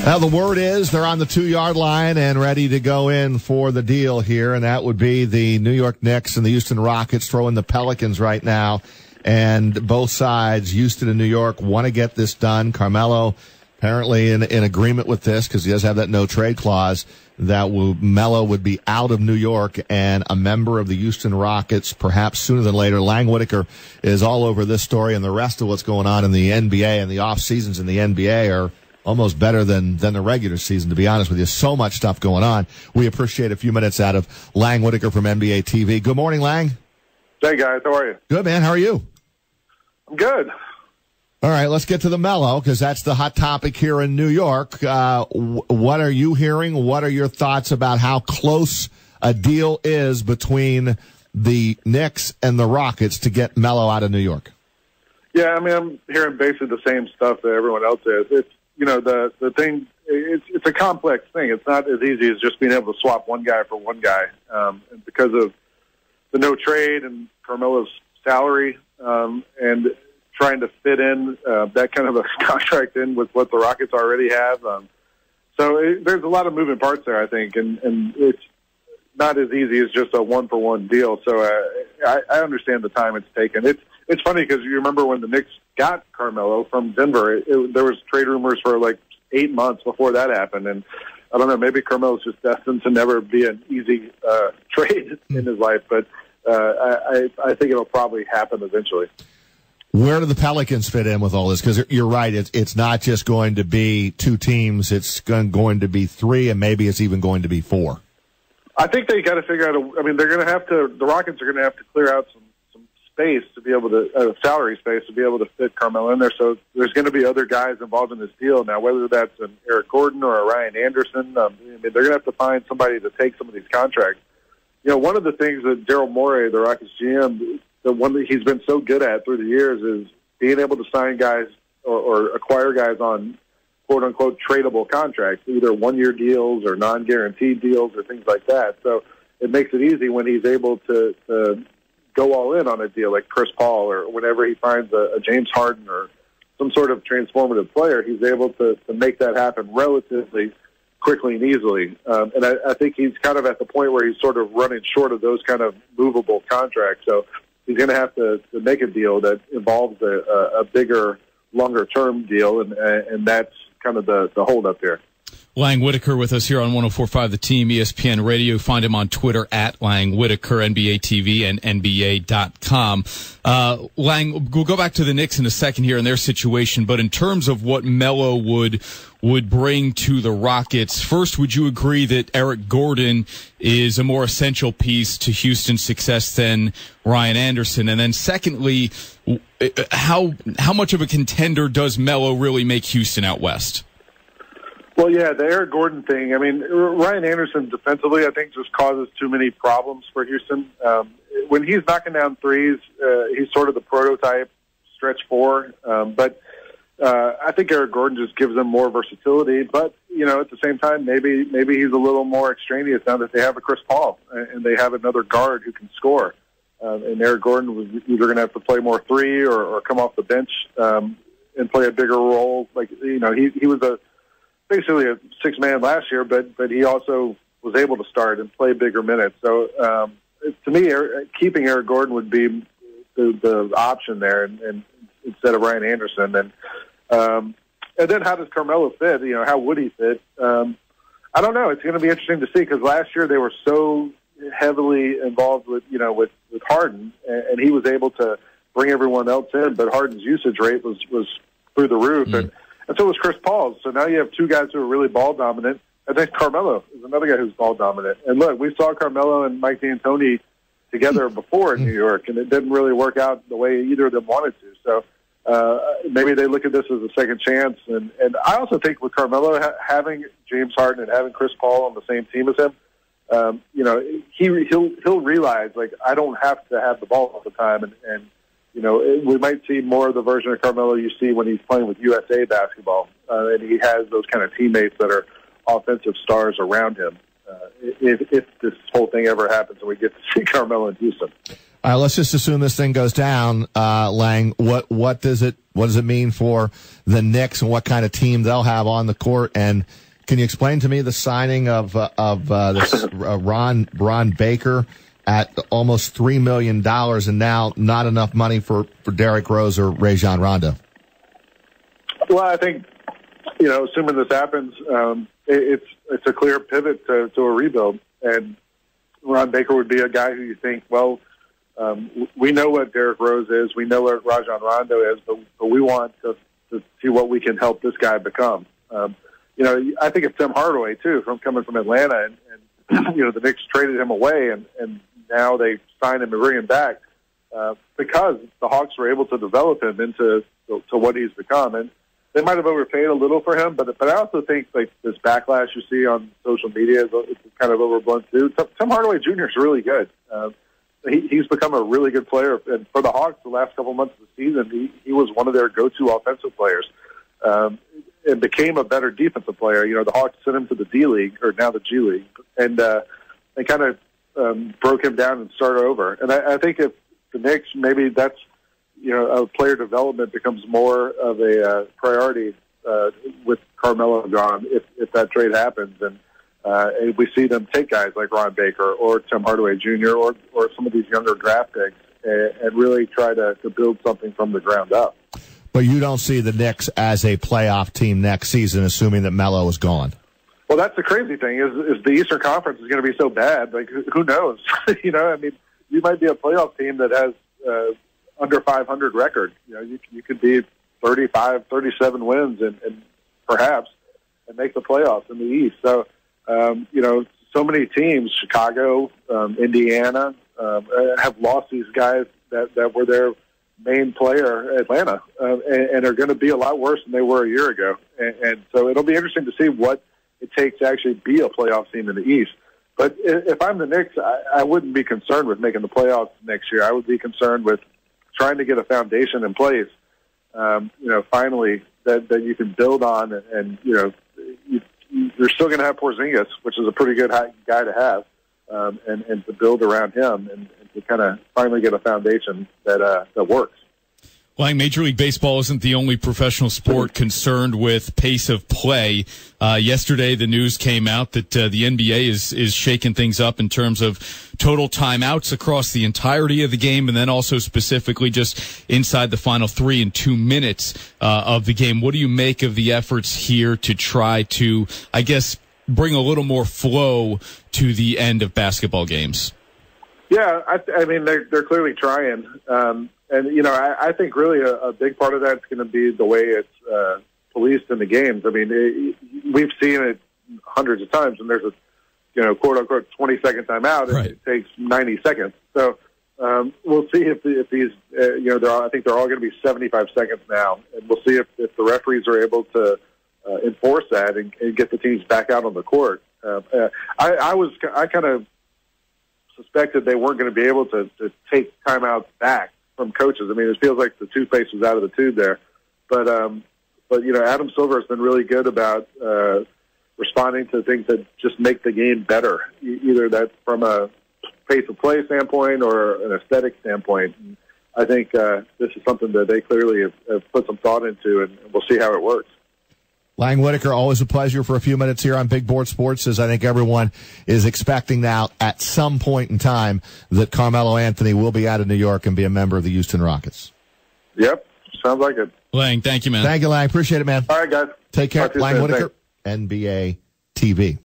Now, the word is they're on the 2-yard line and ready to go in for the deal here, and that would be the New York Knicks and the Houston Rockets throwing the Pelicans right now. And both sides, Houston and New York, want to get this done. Carmelo apparently in agreement with this because he does have that no-trade clause that Melo would be out of New York and a member of the Houston Rockets perhaps sooner than later. Lang Whitaker is all over this story, and the rest of what's going on in the NBA and the off seasons in the NBA are almost better than the regular season, to be honest with you. So much stuff going on. We appreciate a few minutes out of Lang Whitaker from NBA TV. Good morning, Lang. Hey, guys. How are you? Good, man. How are you? I'm good. All right, let's get to the Melo, because that's the hot topic here in New York. What are you hearing? What are your thoughts about how close a deal is between the Knicks and the Rockets to get Melo out of New York? Yeah, I mean, I'm hearing basically the same stuff that everyone else is. It's, you know, the thing, it's a complex thing. It's not as easy as just being able to swap one guy for one guy. And because of the no trade and Carmelo's salary, and trying to fit in that kind of a contract in with what the Rockets already have. There's a lot of moving parts there, I think, and it's not as easy as just a one-for-one deal. So I understand the time it's taken. It's funny because you remember when the Knicks got Carmelo from Denver, there was trade rumors for like 8 months before that happened, and I don't know, maybe Carmelo's just destined to never be an easy trade in his life, but I think it'll probably happen eventually. Where do the Pelicans fit in with all this? Because you're right, it's not just going to be two teams. It's going to be three, and maybe it's even going to be four. I think they got to figure out. They're going to have to. The Rockets are going to have to clear out some space to be able to salary space to be able to fit Carmelo in there. So there's going to be other guys involved in this deal now. Whether that's an Eric Gordon or a Ryan Anderson, they're going to have to find somebody to take some of these contracts. You know, one of the things that Daryl Morey, the Rockets GM, the one that he's been so good at through the years is being able to sign guys or acquire guys on quote-unquote tradable contracts, either one-year deals or non-guaranteed deals or things like that. So it makes it easy when he's able to go all in on a deal like Chris Paul, or whenever he finds a James Harden or some sort of transformative player, he's able to make that happen relatively quickly and easily. And I think he's kind of at the point where he's sort of running short of those kind of movable contracts. So he's going to have to make a deal that involves a bigger, longer-term deal, and that's kind of the holdup there. Lang Whitaker with us here on 104.5 The Team, ESPN Radio. Find him on Twitter at Lang Whitaker, NBA TV, and NBA.com. Lang, we'll go back to the Knicks in a second here and their situation, but in terms of what Melo would bring to the Rockets, first, would you agree that Eric Gordon is a more essential piece to Houston's success than Ryan Anderson? And then secondly, how much of a contender does Melo really make Houston out west? Well, yeah, the Eric Gordon thing. I mean, Ryan Anderson defensively, I think, just causes too many problems for Houston. When he's knocking down threes, he's sort of the prototype stretch four. But I think Eric Gordon just gives them more versatility. But, you know, at the same time, maybe he's a little more extraneous now that they have a Chris Paul and they have another guard who can score. And Eric Gordon was either going to have to play more three or come off the bench and play a bigger role. Like, you know, he was basically a six-man last year, but he also was able to start and play bigger minutes. So to me, keeping Eric Gordon would be the option there, and instead of Ryan Anderson. And then how does Carmelo fit? You know, how would he fit? I don't know. It's going to be interesting to see because last year they were so heavily involved with Harden, and he was able to bring everyone else in, but Harden's usage rate was through the roof, and so was Chris Paul. So now you have two guys who are really ball dominant, and then Carmelo is another guy who's ball dominant. And look, we saw Carmelo and Mike D'Antoni together before in New York, and it didn't really work out the way either of them wanted to. So maybe they look at this as a second chance. And I also think with Carmelo having James Harden and having Chris Paul on the same team as him, you know, he'll realize, like, I don't have to have the ball all the time, and you know, we might see more of the version of Carmelo you see when he's playing with USA basketball, and he has those kind of teammates that are offensive stars around him. If this whole thing ever happens and we get to see Carmelo in Houston. All right, let's just assume this thing goes down, Lang. What does it mean for the Knicks and what kind of team they'll have on the court? And can you explain to me the signing of this Ron Baker at almost $3 million and now not enough money for Derrick Rose or Rajon Rondo? Well, I think, assuming this happens, it's a clear pivot to a rebuild. And Ron Baker would be a guy who you think, well, we know what Derrick Rose is, we know what Rajon Rondo is, but we want to see what we can help this guy become. I think it's Tim Hardaway too, coming from Atlanta, and the Knicks traded him away, and now they signed him and bring him back because the Hawks were able to develop him into what he's become. And they might have overpaid a little for him, but I also think like this backlash you see on social media is kind of overblown too. Tim Hardaway Jr. is really good. He's become a really good player, and for the Hawks, the last couple months of the season, he was one of their go-to offensive players, and became a better defensive player. The Hawks sent him to the D League, or now the G League, and they kind of broke him down and started over. And I think if the Knicks, maybe that's player development becomes more of a priority with Carmelo gone if that trade happens, and we see them take guys like Ron Baker or Tim Hardaway Jr. or some of these younger draft picks and really try to build something from the ground up. But you don't see the Knicks as a playoff team next season, assuming that Melo is gone. Well, that's the crazy thing is the Eastern Conference is going to be so bad. Like, who knows? You might be a playoff team that has under 500 record. You could be 35, 37 wins and perhaps and make the playoffs in the East. So, so many teams, Chicago, Indiana, have lost these guys that were their main player, Atlanta, and are going to be a lot worse than they were a year ago. And so it'll be interesting to see what it takes to actually be a playoff team in the East. But if I'm the Knicks, I wouldn't be concerned with making the playoffs next year. I would be concerned with trying to get a foundation in place, finally, that you can build on, and you're still going to have Porzingis, which is a pretty good guy to have, and to build around him and to kind of finally get a foundation that works. Well, Major League Baseball isn't the only professional sport concerned with pace of play. Yesterday, the news came out that the NBA is shaking things up in terms of total timeouts across the entirety of the game, and then also specifically just inside the final 3 and 2 minutes of the game. What do you make of the efforts here to try to, I guess, bring a little more flow to the end of basketball games? Yeah, I mean, they're clearly trying. And, I think really a big part of that's going to be the way it's policed in the games. I mean, we've seen it hundreds of times, and there's a, quote-unquote 20-second timeout, and it takes 90 seconds. So we'll see if these, I think they're all going to be 75 seconds now, and we'll see if the referees are able to enforce that and get the teams back out on the court. I kind of suspected they weren't going to be able to take timeouts back from coaches. I mean, it feels like the toothpaste was out of the tube there. But Adam Silver has been really good about responding to things that just make the game better, either that from a pace of play standpoint or an aesthetic standpoint. And I think this is something that they clearly have put some thought into, and we'll see how it works. Lang Whitaker, always a pleasure for a few minutes here on Big Board Sports, as I think everyone is expecting now at some point in time that Carmelo Anthony will be out of New York and be a member of the Houston Rockets. Yep, sounds like it. Lang, thank you, man. Thank you, Lang. Appreciate it, man. All right, guys. Take care. Lang Whitaker, NBA TV.